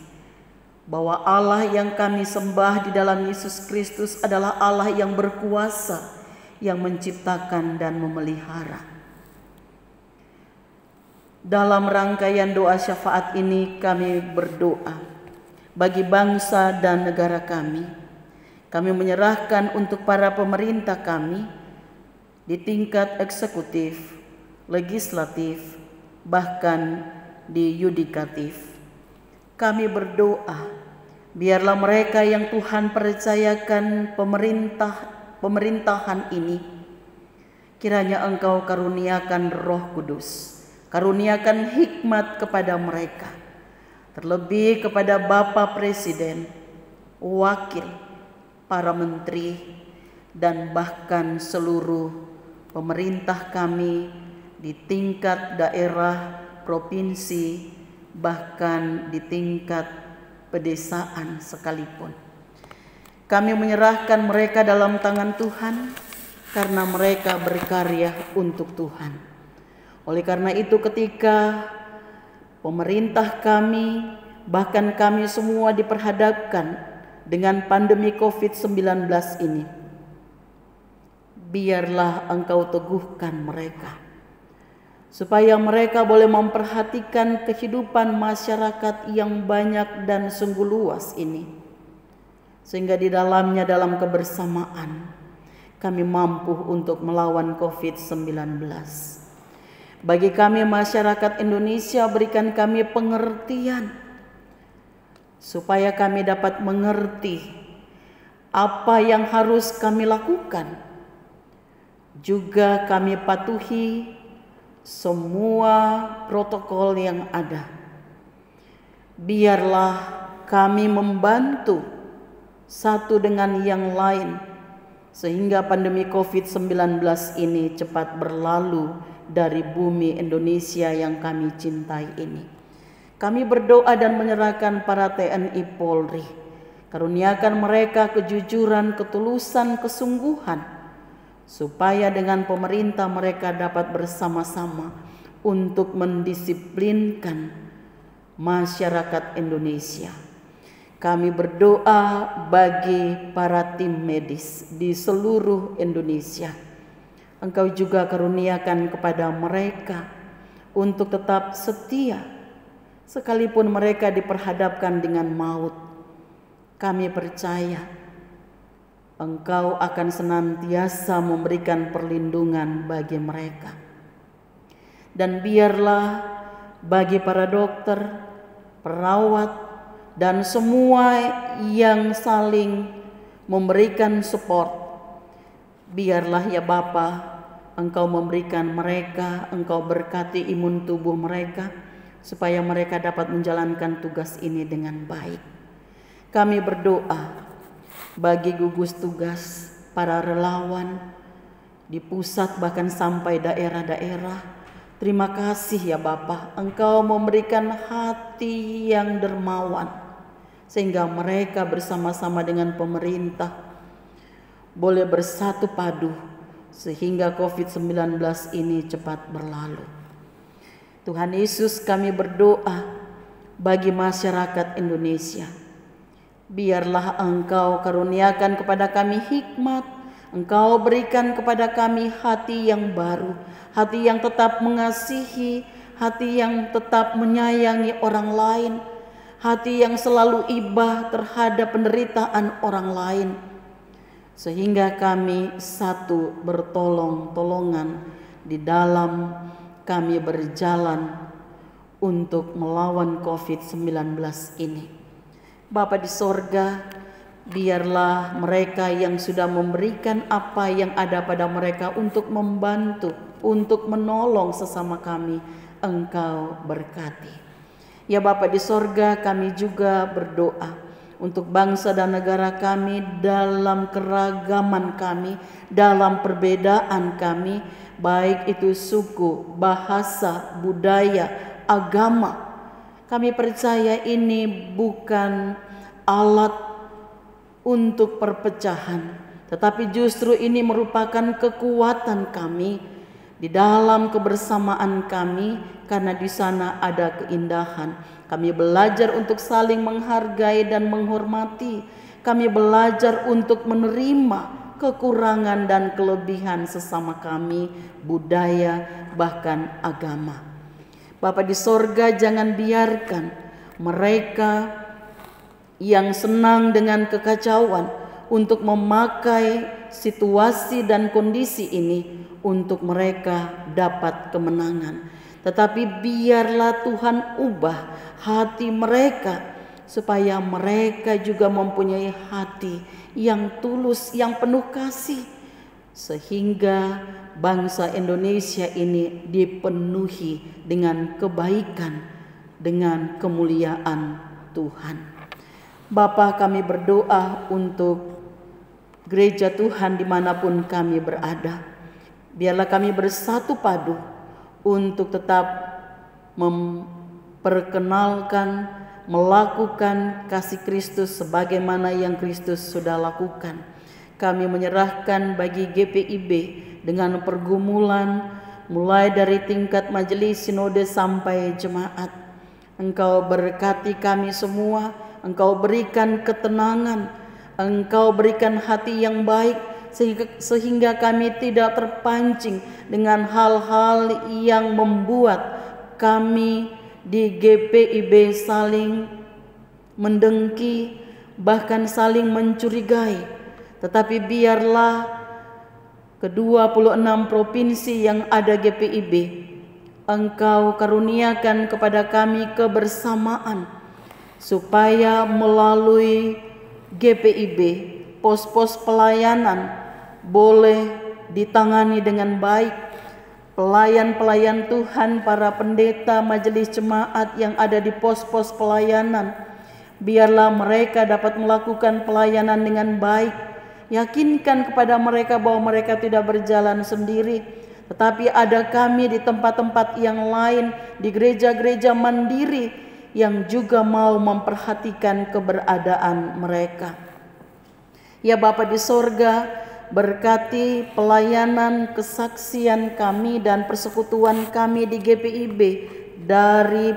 bahwa Allah yang kami sembah di dalam Yesus Kristus adalah Allah yang berkuasa, yang menciptakan dan memelihara. Dalam rangkaian doa syafaat ini kami berdoa bagi bangsa dan negara kami. Kami menyerahkan untuk para pemerintah kami di tingkat eksekutif, legislatif, bahkan di yudikatif. Kami berdoa, biarlah mereka yang Tuhan percayakan pemerintahan ini, kiranya Engkau karuniakan Roh Kudus, karuniakan hikmat kepada mereka, terlebih kepada Bapak Presiden, wakil, para menteri, dan bahkan seluruh pemerintah kami di tingkat daerah, provinsi, bahkan di tingkat pedesaan sekalipun. Kami menyerahkan mereka dalam tangan Tuhan karena mereka berkarya untuk Tuhan. Oleh karena itu ketika pemerintah kami, bahkan kami semua diperhadapkan dengan pandemi COVID-19 ini, biarlah Engkau teguhkan mereka, supaya mereka boleh memperhatikan kehidupan masyarakat yang banyak dan sungguh luas ini, sehingga di dalamnya dalam kebersamaan kami mampu untuk melawan COVID-19. Bagi kami masyarakat Indonesia, berikan kami pengertian supaya kami dapat mengerti apa yang harus kami lakukan. Juga kami patuhi semua protokol yang ada. Biarlah kami membantu satu dengan yang lain sehingga pandemi COVID-19 ini cepat berlalu dari bumi Indonesia yang kami cintai ini. Kami berdoa dan menyerahkan para TNI Polri. Karuniakan mereka kejujuran, ketulusan, kesungguhan supaya dengan pemerintah mereka dapat bersama-sama untuk mendisiplinkan masyarakat Indonesia. Kami berdoa bagi para tim medis di seluruh Indonesia. Engkau juga karuniakan kepada mereka untuk tetap setia, sekalipun mereka diperhadapkan dengan maut. Kami percaya Engkau akan senantiasa memberikan perlindungan bagi mereka. Dan biarlah bagi para dokter, perawat, dan semua yang saling memberikan support, biarlah ya Bapa, Engkau memberikan mereka, Engkau berkati imun tubuh mereka, supaya mereka dapat menjalankan tugas ini dengan baik. Kami berdoa bagi gugus tugas, para relawan di pusat bahkan sampai daerah-daerah. Terima kasih ya Bapa, Engkau memberikan hati yang dermawan sehingga mereka bersama-sama dengan pemerintah boleh bersatu padu sehingga COVID-19 ini cepat berlalu. Tuhan Yesus, kami berdoa bagi masyarakat Indonesia. Biarlah Engkau karuniakan kepada kami hikmat, Engkau berikan kepada kami hati yang baru, hati yang tetap mengasihi, hati yang tetap menyayangi orang lain, hati yang selalu iba terhadap penderitaan orang lain, sehingga kami satu bertolong-tolongan di dalam kami berjalan untuk melawan COVID-19 ini. Bapa di sorga, biarlah mereka yang sudah memberikan apa yang ada pada mereka untuk membantu, untuk menolong sesama kami, Engkau berkati. Ya Bapa di sorga, kami juga berdoa untuk bangsa dan negara kami dalam keragaman kami, dalam perbedaan kami, baik itu suku, bahasa, budaya, agama. Kami percaya ini bukan alat untuk perpecahan, tetapi justru ini merupakan kekuatan kami di dalam kebersamaan kami, karena di sana ada keindahan. Kami belajar untuk saling menghargai dan menghormati. Kami belajar untuk menerima kekurangan dan kelebihan sesama kami, budaya, bahkan agama. Bapa di sorga, jangan biarkan mereka yang senang dengan kekacauan untuk memakai situasi dan kondisi ini untuk mereka dapat kemenangan. Tetapi biarlah Tuhan ubah hati mereka supaya mereka juga mempunyai hati yang tulus, yang penuh kasih, sehingga bangsa Indonesia ini dipenuhi dengan kebaikan, dengan kemuliaan Tuhan. Bapa, kami berdoa untuk gereja Tuhan dimanapun kami berada. Biarlah kami bersatu padu untuk tetap memperkenalkan, melakukan kasih Kristus sebagaimana yang Kristus sudah lakukan. Kami menyerahkan bagi GPIB dengan pergumulan mulai dari tingkat majelis, sinode sampai jemaat. Engkau berkati kami semua, Engkau berikan ketenangan, Engkau berikan hati yang baik, sehingga kami tidak terpancing dengan hal-hal yang membuat kami di GPIB saling mendengki, bahkan saling mencurigai. Tetapi biarlah ke-26 provinsi yang ada GPIB, Engkau karuniakan kepada kami kebersamaan, supaya melalui GPIB pos-pos pelayanan boleh ditangani dengan baik. Pelayan-pelayan Tuhan, para pendeta, majelis jemaat yang ada di pos-pos pelayanan, biarlah mereka dapat melakukan pelayanan dengan baik. Yakinkan kepada mereka bahwa mereka tidak berjalan sendiri, tetapi ada kami di tempat-tempat yang lain, di gereja-gereja mandiri yang juga mau memperhatikan keberadaan mereka. Ya Bapa di sorga, berkati pelayanan kesaksian kami dan persekutuan kami di GPIB dari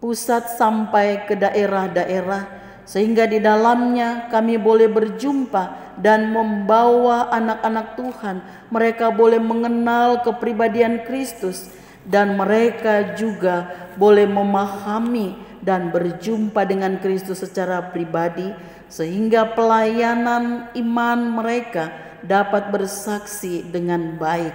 pusat sampai ke daerah-daerah, sehingga di dalamnya kami boleh berjumpa dan membawa anak-anak Tuhan. Mereka boleh mengenal kepribadian Kristus dan mereka juga boleh memahami dan berjumpa dengan Kristus secara pribadi, sehingga pelayanan iman mereka dapat bersaksi dengan baik.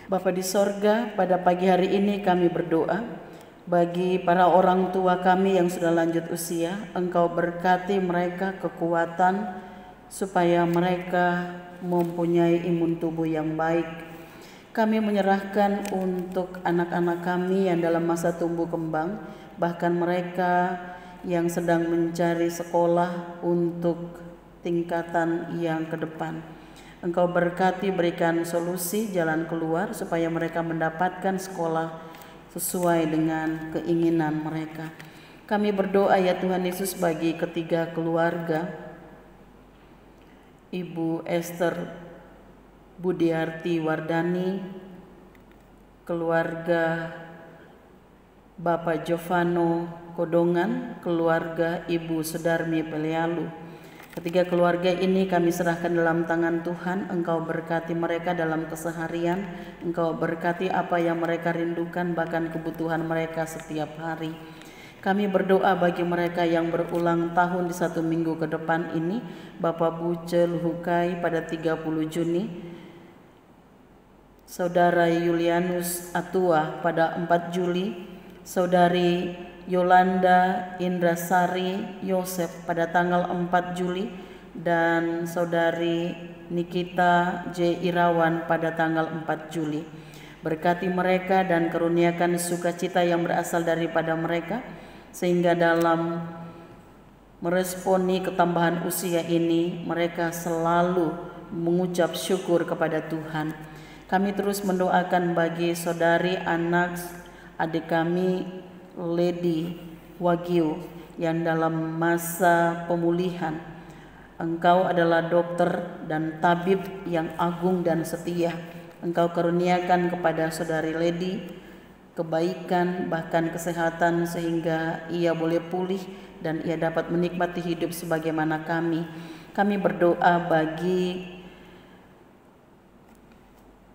Bapa di sorga, pada pagi hari ini kami berdoa bagi para orang tua kami yang sudah lanjut usia. Engkau berkati mereka kekuatan supaya mereka mempunyai imun tubuh yang baik. Kami menyerahkan untuk anak-anak kami yang dalam masa tumbuh kembang, bahkan mereka yang sedang mencari sekolah untuk tingkatan yang ke depan. Engkau berkati, berikan solusi jalan keluar supaya mereka mendapatkan sekolah sesuai dengan keinginan mereka. Kami berdoa ya Tuhan Yesus bagi ketiga keluarga, Ibu Esther Budiarti Wardani, keluarga Bapak Jovano Kodongan, keluarga Ibu Sudarmi Pelialu. Ketiga keluarga ini kami serahkan dalam tangan Tuhan. Engkau berkati mereka dalam keseharian. Engkau berkati apa yang mereka rindukan, bahkan kebutuhan mereka setiap hari. Kami berdoa bagi mereka yang berulang tahun di 1 minggu ke depan ini. Bapak Buce Luhukai pada 30 Juni. Saudara Yulianus Atua pada 4 Juli. Saudari Yolanda Indrasari Yosef pada tanggal 4 Juli dan Saudari Nikita J. Irawan pada tanggal 4 Juli. Berkati mereka dan karuniakan sukacita yang berasal daripada mereka, sehingga dalam meresponi ketambahan usia ini mereka selalu mengucap syukur kepada Tuhan. Kami terus mendoakan bagi saudari anak adik kami Lady Wagyu yang dalam masa pemulihan. Engkau adalah dokter dan tabib yang agung dan setia. Engkau karuniakan kepada saudari Lady kebaikan bahkan kesehatan sehingga ia boleh pulih dan ia dapat menikmati hidup sebagaimana kami. Kami berdoa bagi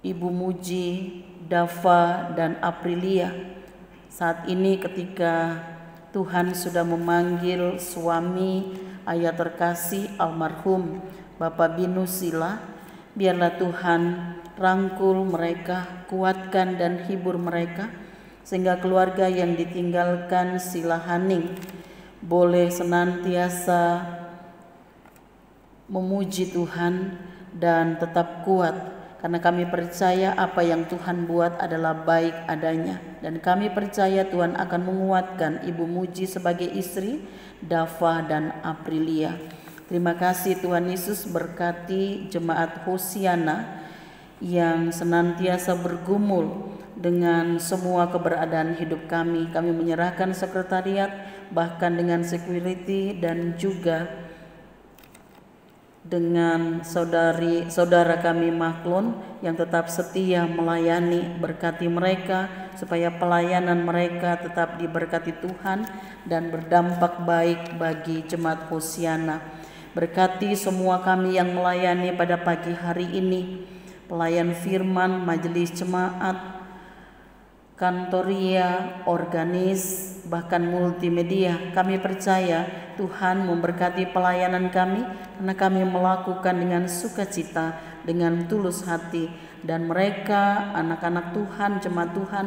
Ibu Muji, Dava dan Aprilia. Saat ini ketika Tuhan sudah memanggil suami ayah terkasih almarhum Bapak Binu Sila, biarlah Tuhan rangkul mereka, kuatkan dan hibur mereka, sehingga keluarga yang ditinggalkan Sila Haning boleh senantiasa memuji Tuhan dan tetap kuat. Karena kami percaya apa yang Tuhan buat adalah baik adanya. Dan kami percaya Tuhan akan menguatkan Ibu Muji sebagai istri, Dava dan Aprilia. Terima kasih Tuhan Yesus, berkati jemaat Hosiana yang senantiasa bergumul dengan semua keberadaan hidup kami. Kami menyerahkan sekretariat bahkan dengan security dan juga dengan saudara kami Maklon yang tetap setia melayani. Berkati mereka supaya pelayanan mereka tetap diberkati Tuhan dan berdampak baik bagi jemaat Hosiana. Berkati semua kami yang melayani pada pagi hari ini, pelayan firman, majelis jemaat, kantoria, organis, bahkan multimedia. Kami percaya Tuhan memberkati pelayanan kami karena kami melakukan dengan sukacita, dengan tulus hati, dan mereka anak-anak Tuhan, jemaat Tuhan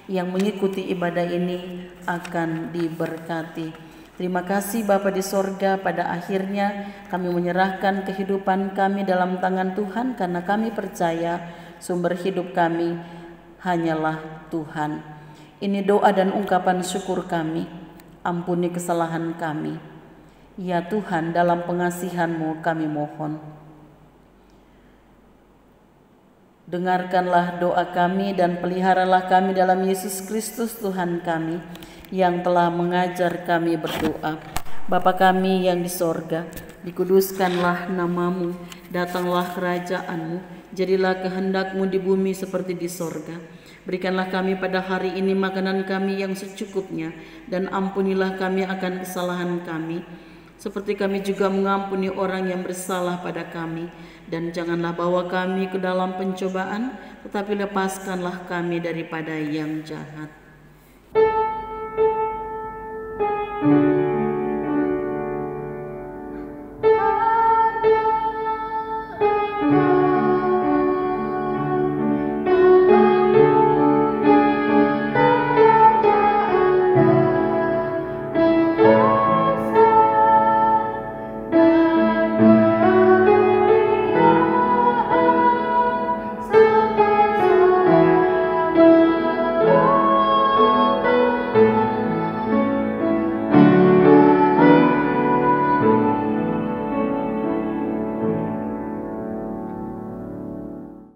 yang mengikuti ibadah ini akan diberkati. Terima kasih Bapa di sorga, pada akhirnya kami menyerahkan kehidupan kami dalam tangan Tuhan karena kami percaya sumber hidup kami hanyalah Tuhan. Ini doa dan ungkapan syukur kami. Ampuni kesalahan kami. Ya Tuhan, dalam pengasihan-Mu kami mohon. Dengarkanlah doa kami dan peliharalah kami dalam Yesus Kristus Tuhan kami yang telah mengajar kami berdoa. Bapa kami yang di sorga, dikuduskanlah namamu, datanglah kerajaanmu, jadilah kehendakmu di bumi seperti di sorga. Berikanlah kami pada hari ini makanan kami yang secukupnya, dan ampunilah kami akan kesalahan kami, seperti kami juga mengampuni orang yang bersalah pada kami. Dan janganlah bawa kami ke dalam pencobaan, tetapi lepaskanlah kami daripada yang jahat.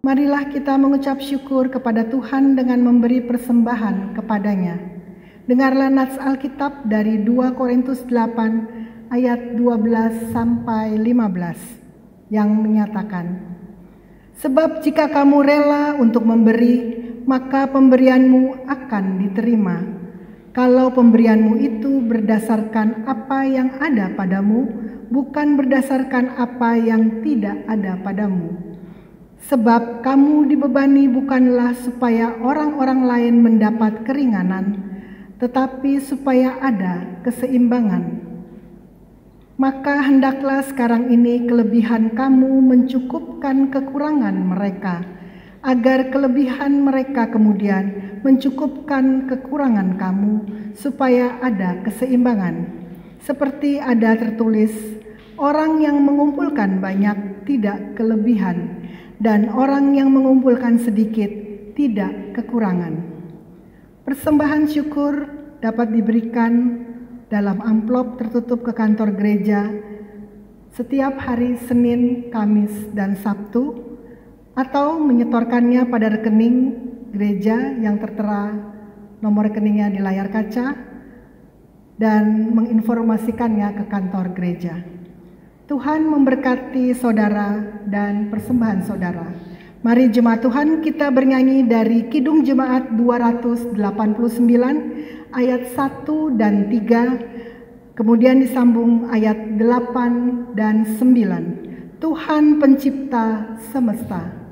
Marilah kita mengucap syukur kepada Tuhan dengan memberi persembahan kepadanya. Dengarlah nats Alkitab dari 2 Korintus 8 ayat 12 sampai 15 yang menyatakan, sebab jika kamu rela untuk memberi, maka pemberianmu akan diterima. Kalau pemberianmu itu berdasarkan apa yang ada padamu, bukan berdasarkan apa yang tidak ada padamu. Sebab kamu dibebani bukanlah supaya orang-orang lain mendapat keringanan, tetapi supaya ada keseimbangan. Maka hendaklah sekarang ini kelebihan kamu mencukupkan kekurangan mereka, agar kelebihan mereka kemudian mencukupkan kekurangan kamu, supaya ada keseimbangan. Seperti ada tertulis, orang yang mengumpulkan banyak tidak kelebihan, dan orang yang mengumpulkan sedikit tidak kekurangan. Persembahan syukur dapat diberikan dalam amplop tertutup ke kantor gereja setiap hari Senin, Kamis, dan Sabtu, atau menyetorkannya pada rekening gereja yang tertera nomor rekeningnya di layar kaca dan menginformasikannya ke kantor gereja. Tuhan memberkati saudara dan persembahan saudara. Mari jemaat Tuhan kita bernyanyi dari Kidung Jemaat 289 ayat 1 dan 3, kemudian disambung ayat 8 dan 9. Tuhan pencipta semesta.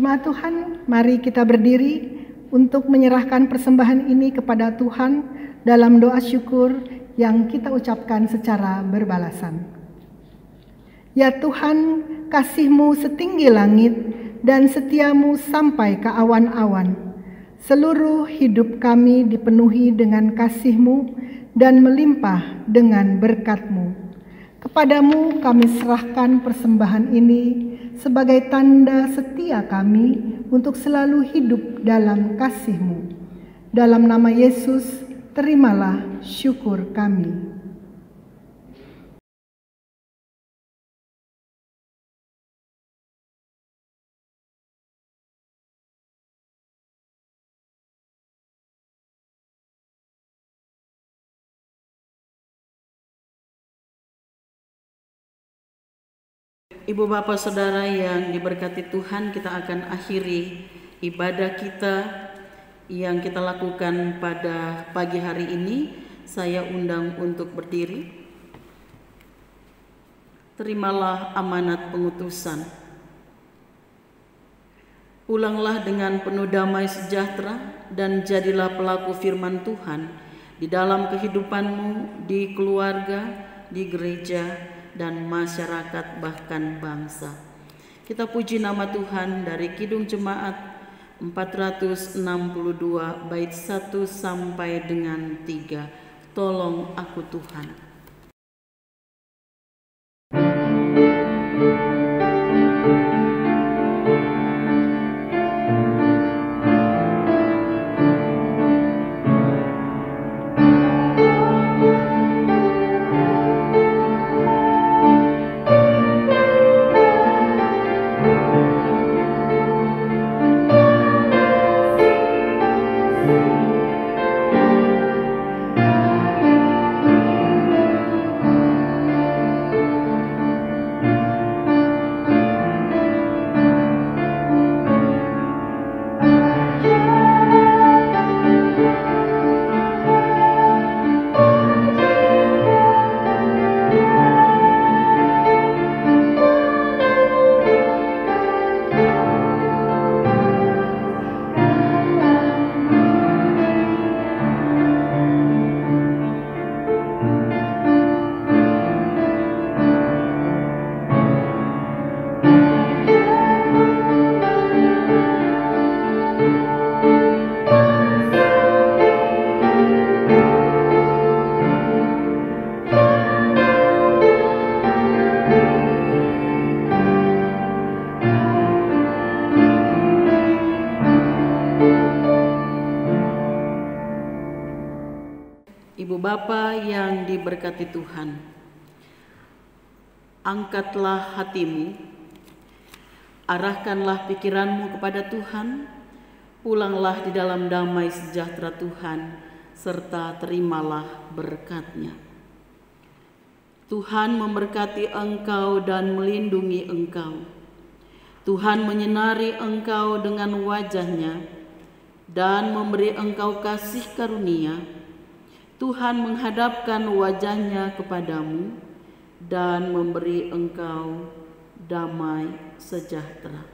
Jemaat Tuhan, mari kita berdiri untuk menyerahkan persembahan ini kepada Tuhan dalam doa syukur yang kita ucapkan secara berbalasan. Ya Tuhan, kasih-Mu setinggi langit dan setia-Mu sampai ke awan-awan. Seluruh hidup kami dipenuhi dengan kasih-Mu dan melimpah dengan berkat-Mu. Kepadamu kami serahkan persembahan ini sebagai tanda setia kami untuk selalu hidup dalam kasih-Mu. Dalam nama Yesus, terimalah syukur kami. Ibu bapak saudara yang diberkati Tuhan, kita akan akhiri ibadah kita yang kita lakukan pada pagi hari ini. Saya undang untuk berdiri. Terimalah amanat pengutusan. Pulanglah dengan penuh damai sejahtera dan jadilah pelaku firman Tuhan di dalam kehidupanmu, di keluarga, di gereja, dan masyarakat bahkan bangsa. Kita puji nama Tuhan dari Kidung Jemaat 462 bait 1 sampai dengan 3. Tolong aku Tuhan. Ibu bapa yang diberkati Tuhan, angkatlah hatimu, arahkanlah pikiranmu kepada Tuhan, pulanglah di dalam damai sejahtera Tuhan, serta terimalah berkat-Nya. Tuhan memberkati engkau dan melindungi engkau. Tuhan menyinari engkau dengan wajah-Nya dan memberi engkau kasih karunia. Tuhan menghadapkan wajah-Nya kepadamu dan memberi engkau damai sejahtera.